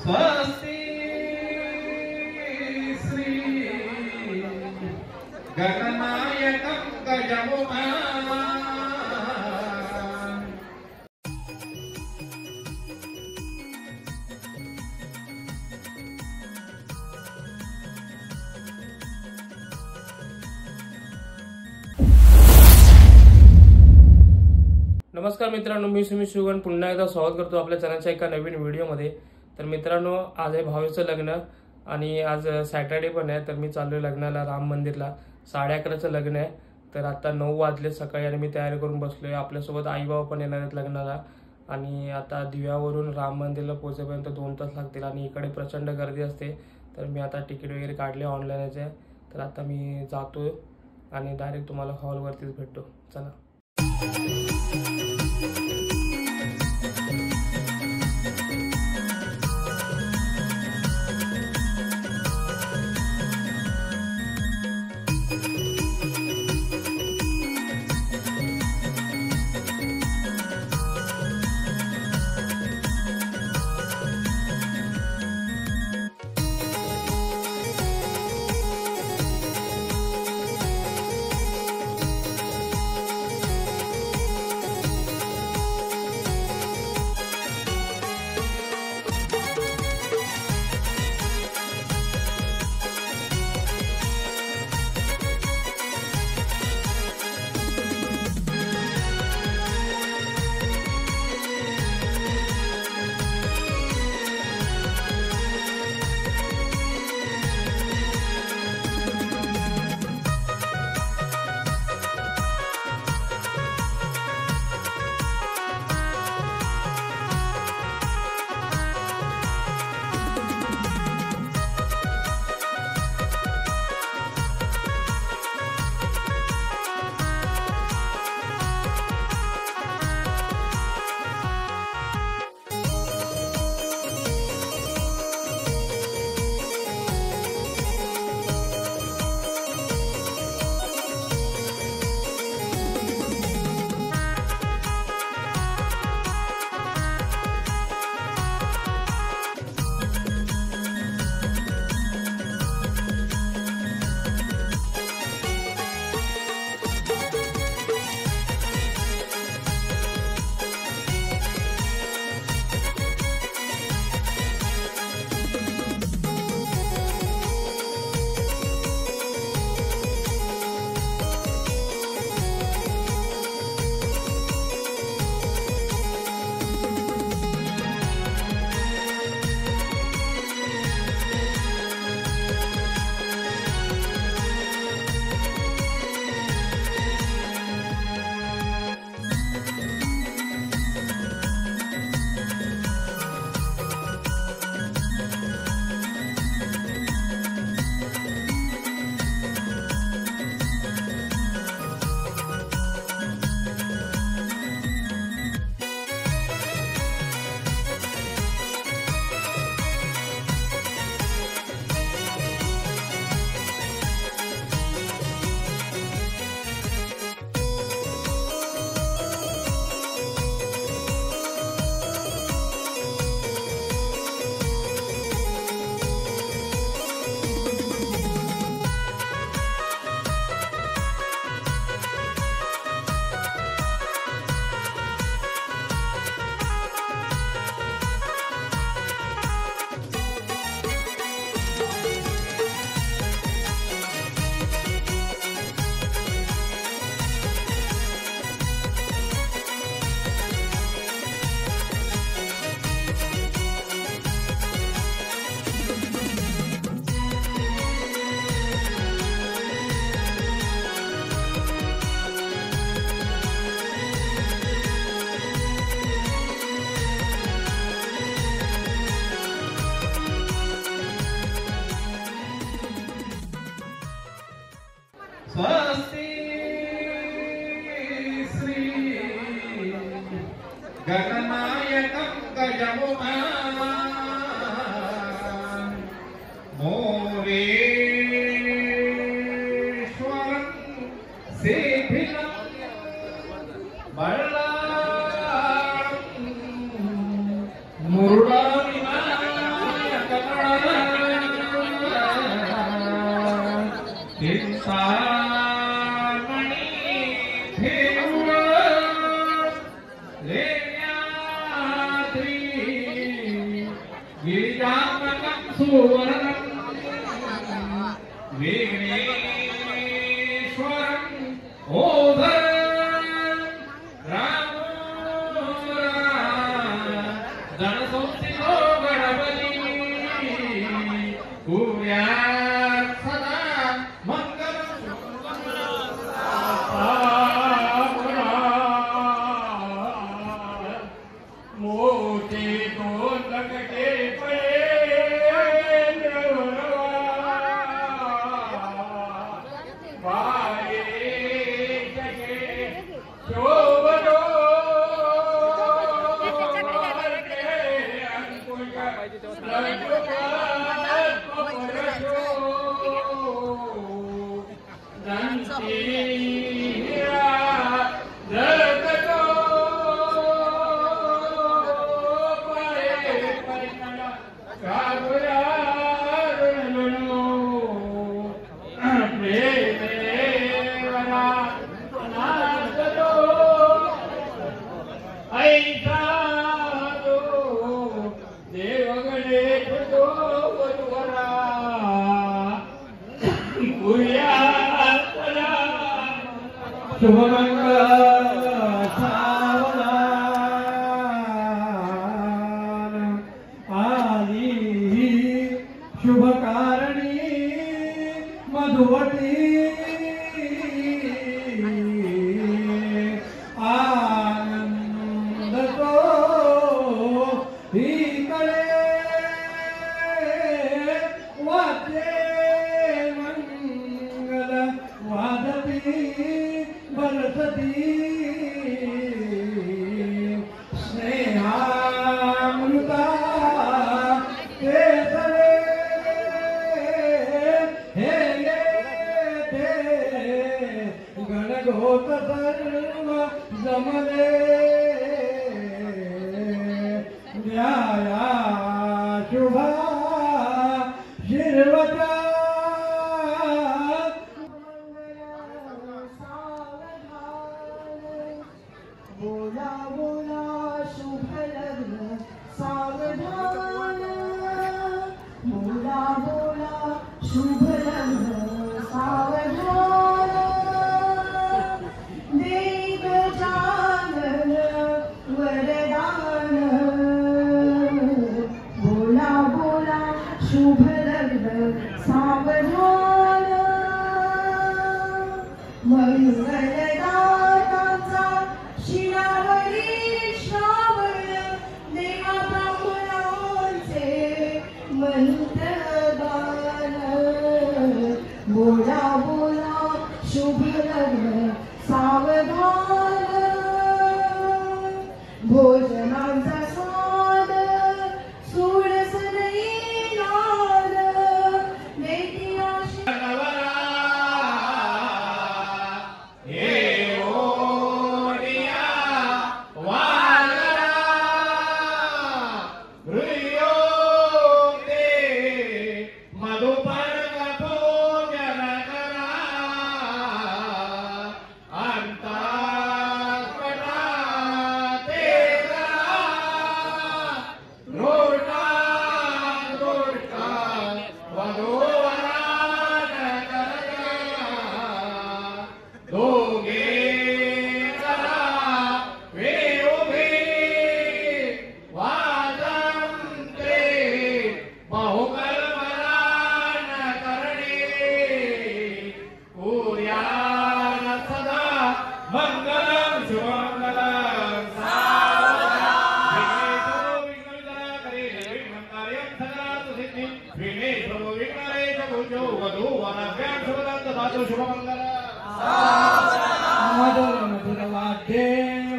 स्वस्ति श्री गणनायकं गजमुखान्। नमस्कार मित्रांनो, मी सुमित शुगन पुन्हा एकदा स्वागत करतो आपल्या चॅनलच्या एका नवीन व्हिडिओमध्ये। तर मित्रांनो, आज आहे भावेचं लग्न आणि आज सॅटर्डे पण आहे। तर मी चाललोय लग्नाला, राम मंदिरला। 11:30चं लग्न आहे। तर आता 9 वाजले सकाळी आणि मी तयारी करून बसलोय। आपल्यासोबत आई बाबा पण येणार आहेत लग्नाला आणि आता दिव्यावरून राम मंदिरला पोहोचेपर्यंत 2 तास लागतील आणि इकडे प्रचंड गर्दी असते। तर मी आता तिकीट वगैरे काढले ऑनलाईनचे। तर आता मी जातोय आणि डायरेक्ट तुम्हाला हॉलवरतीच भेटतो। चला। स्वस्ति श्री गणनायकं गजमुखान्। मोरेश्वरं सेभिलं बल्लाळं मुरुडविमानं। चिंतामणी ठेवून लेण्याद्री गिरिजात्मकं सुवर्णं विघ्नेश्वरं ओधरं जनसंस्थितो गणपती कुर्यात् सदा मोठे दोन लकटे शुभमंगल सावधान आली शुभकारणी मधुवटी आनंद तो ही कळे वाद्ये मंगल वादती बरसती स्नेहामृता केसरे हे येते गणगोत सर्व जमले न्याया शुभा शिरवता बोला बोला शुभ लग्न सावधान बोला बोला शुभ लग्न सावधान देव जानन वरदान बोला बोला शुभ लग्न सावधान मंगलदाताचा शिरावरी श्रावण देवा ब्राह्मणांचे मंत्रगान बोला बोला शुभ लग्न सावधान भोजनांचा स्वाद सुरस नयनान नेती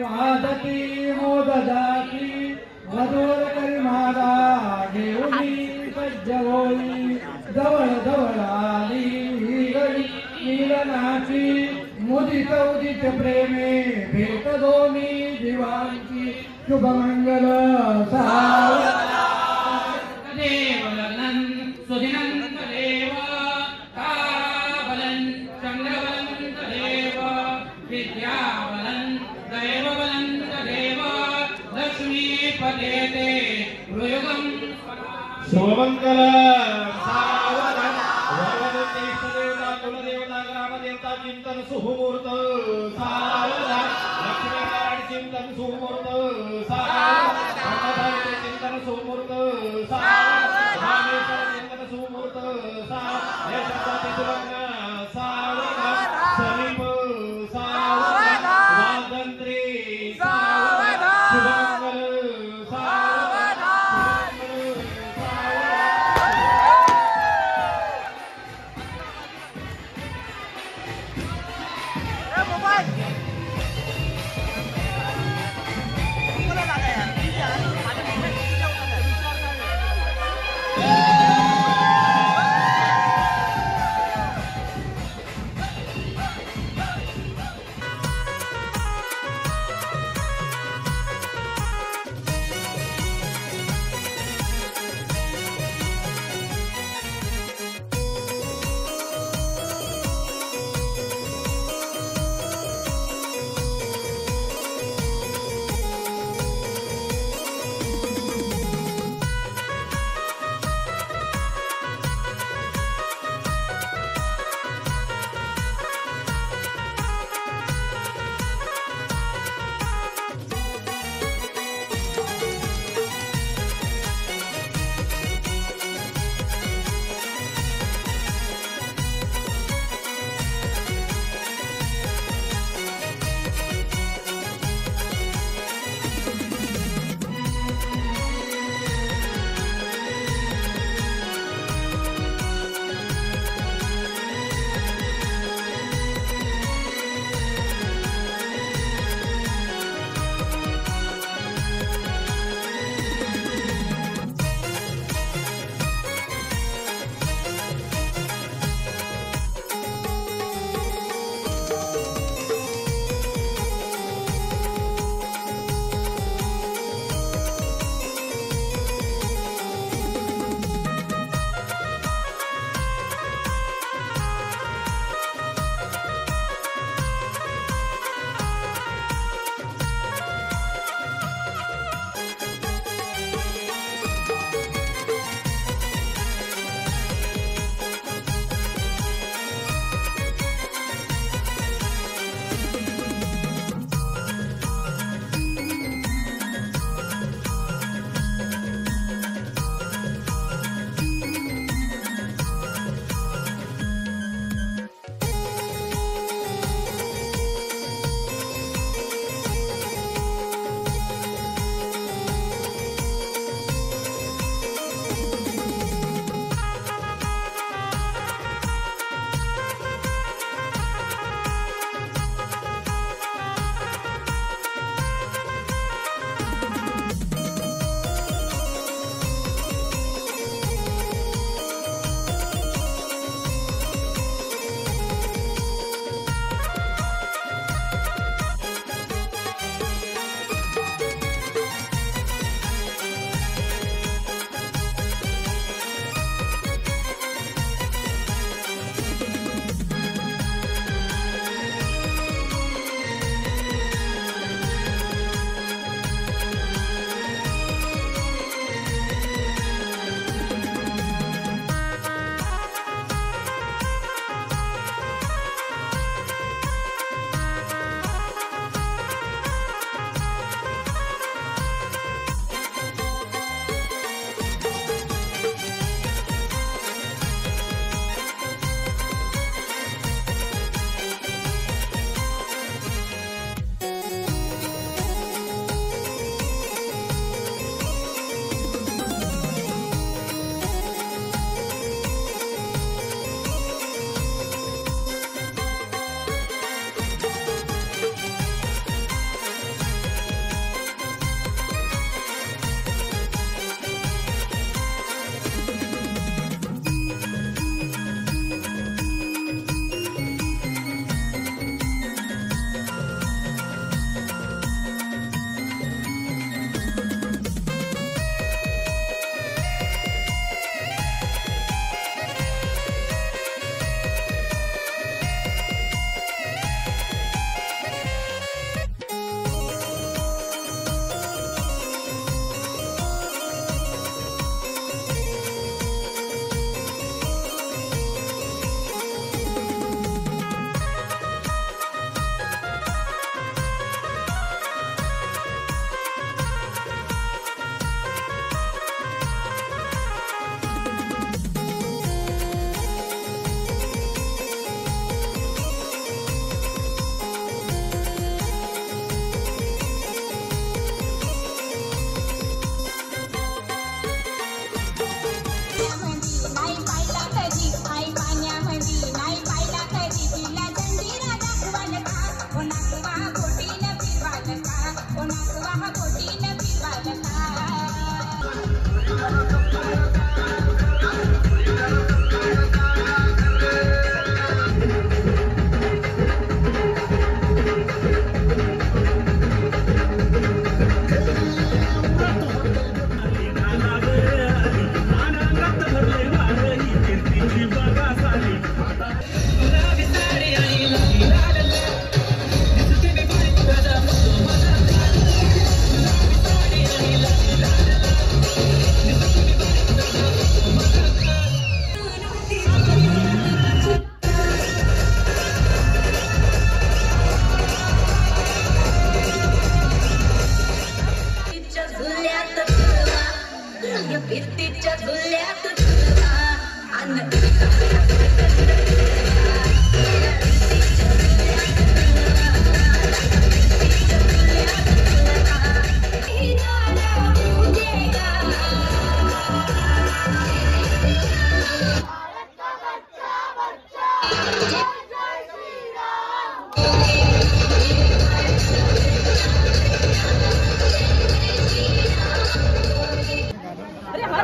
वादती मोददाती मधुर करी मादा घेऊनी सज्जवोई जवळ जवळ आली गडी मिलनाची मुदित उदित प्रेमे भेट दोन्ही जीवांची शुभमंगल देव लग्नं सुदिनं देव ताराबलं शुभमंगल सावधान वरवदते इष्टदेवता कुलदेवता ग्रामदेवता चिंतन सुमुहूर्त सावधान लक्ष्मीनारायण चिंतन सुमुहूर्त सावधान चिंतन सुमुहूर्त सावधान रामेश्वर चिंतन सुमुहूर्त सावधान यशस्वी सुलग्न सावधान समीप सावधान वादंत्री सावधान शुभमंगल सावधान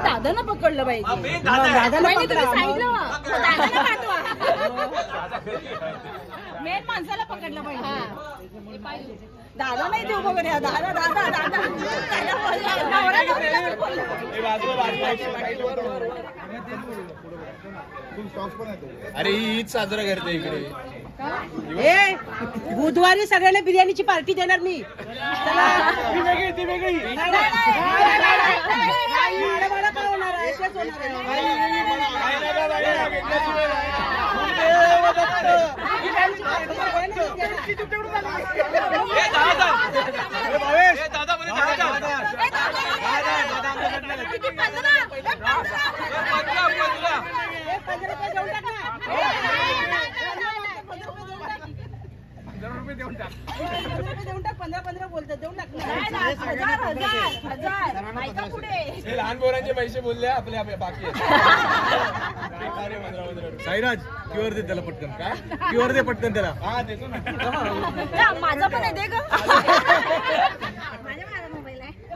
दादाला पकडलं पाहिजे. दादाला मेन माणसाला पकडलं पाहिजे. दादा नाही देऊ बघा. दादा दादा दादा अरे ईद साजरा करते इकडे. बुधवारी सगळ्यांना बिर्याणीची पार्टी देणार मी. देऊन टाक 15 बोलतात. देऊन टाक. लहान पोरांचे पैसे बोलले आपले बाकी. साईराज क्यूआर दे त्याला पटकन. काय क्यूआर दे पटकन त्याला. हा देतो ना. माझा पण आहे. दे ग.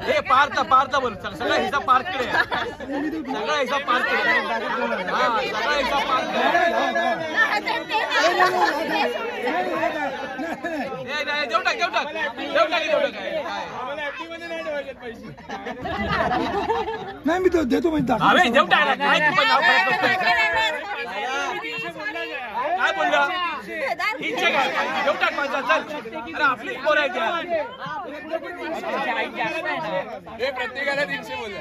हे पारता बोल. सगळा हिसाब पार्ककडे. सगळा हिसाब पार्ककडे. सगळा हिसाब पार्ककडे. देऊन नाही मी तो देतो म्हणजे काय बोलला. देऊन टाक माझा. चल आपलीच पोर आहे. प्रत्येकाला 300 बोलला.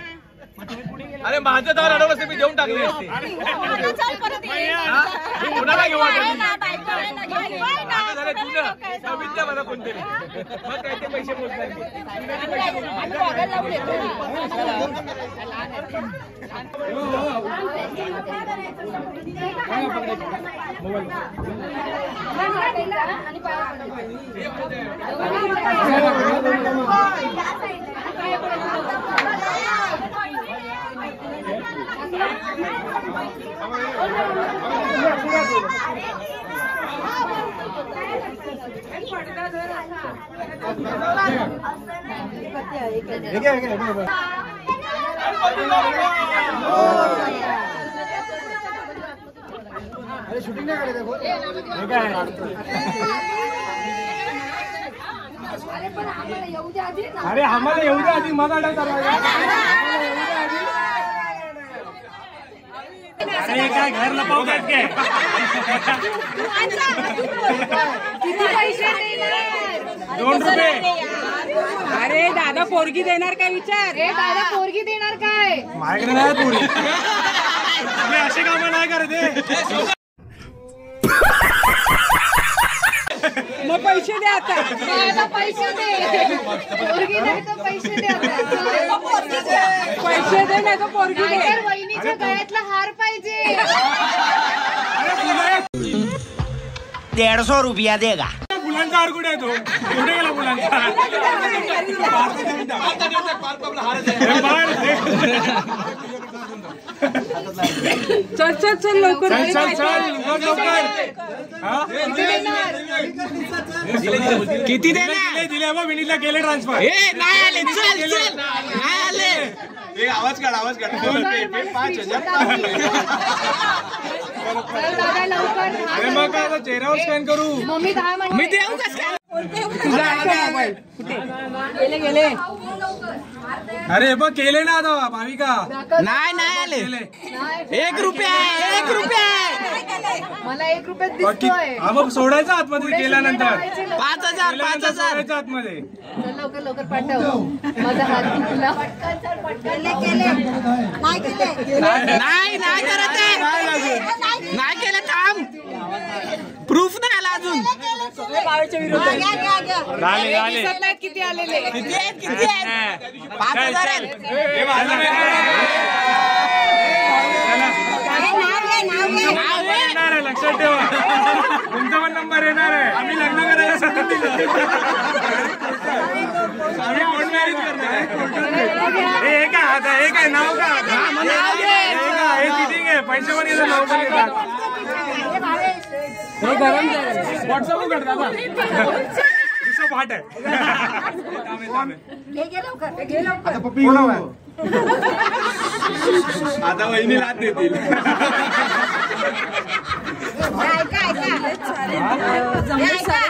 अरे माझं दर अडवलं असते मी देऊन टाकले असते. कोणाला घेऊ झालं तुझं नवीन मला कोणतरी मग काय ते पैसे बोलतात. शूटिंग नाही करायचं. अरे आम्हाला येऊ द्या आधी मग अडवतात. अरे काय घर लपवतात काय. किती पैसे 2 रुपये. अरे दादा पोरगी देणार काय विचार. दादा पोरगी देणार काय. माझ्याकडे नाही पोरी. मी असे कामं नाही करते. मग पैसे द्या आता. पैसे दे. पोरगी नाही तर पैसे दे. पैसे दे नाही तर पोरगी दे. वहिनीच्या गळ्यातला हार पाहिजे. 150 रुपया देगा. मुलांचा हार कुठे आहे. तो कुठे गेला मुलांचा. चल चल चल लवकर. किती दिले बा विनीतला केले ट्रान्सफर. आवाज काढ. 5,000. दादा लवकर. अरे मग काय चेहऱ्यावर स्कॅन करू. Mummy 10 minute. मी देऊ का मोबाईल. कुठे गेले. अरे बघ केले ना आता भाविका. नाही आले. 1 रुपया. मला 1 रुपयात दिसतोय. हा मग सोडायचं आतमध्ये केल्यानंतर. 5,000 सोडायचं आतमध्ये. लवकर लवकर पाठव. माझा हात दुखला. नाही करत आहे. नाही केलं काम. प्रूफ नाही आला अजून. किती आलेले. किती आहेत 5,000 आहेत. लक्षात ठेवा तुमचा पण नंबर येणार आहे. आम्ही लग्न करायला सतत आम्ही कोण मॅरेज करणार हे काय आता हे काय नाव का हे चिटिंग आहे. पैसे पण येतात नाव पण येतात. व्हॉट्सअप उघड दादा दुसरं पाठ आहे. आता वहिनी लाद देतील.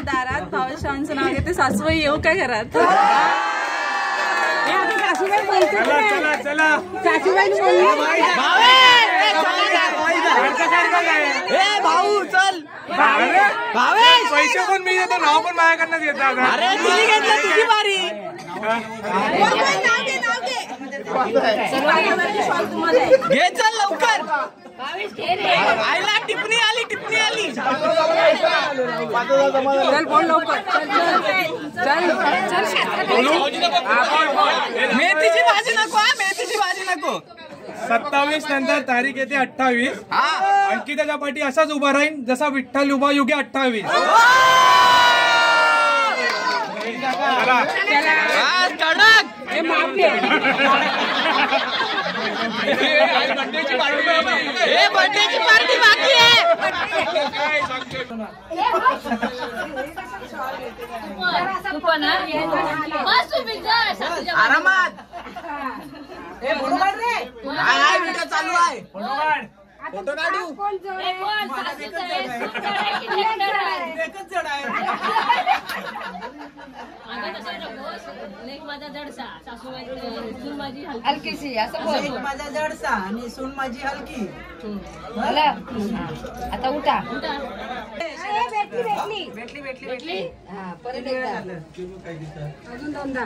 दारात भावेशांचं नाव घेते सासूबाई येऊ काय घरात. चला चला भाऊ चल पैसे पण मी देतो नाव पण माझ्याकडनं घेतात. अरे तुझी घेतलं तुझी बारी घे चल लवकर. आईला टिप्पणी आली चल बोल लवकर. मेथीची भाजी नको मेथीची भाजी नको. 27 नंतर तारीख येते 28. आणखी त्याच्या पाठी असाच उभा राहील जसा विठ्ठल उभा योग्य 28. बर्थडेची पार्टी बाकी आहे. आरामात व्हिडिओ चालू आहे. फोटो काढू. हलकीशी असं बोल. माझा जडसा आणि सून माझी हलकी. आता उठा. भेटली. हा परत एकदा. अजून दोनदा.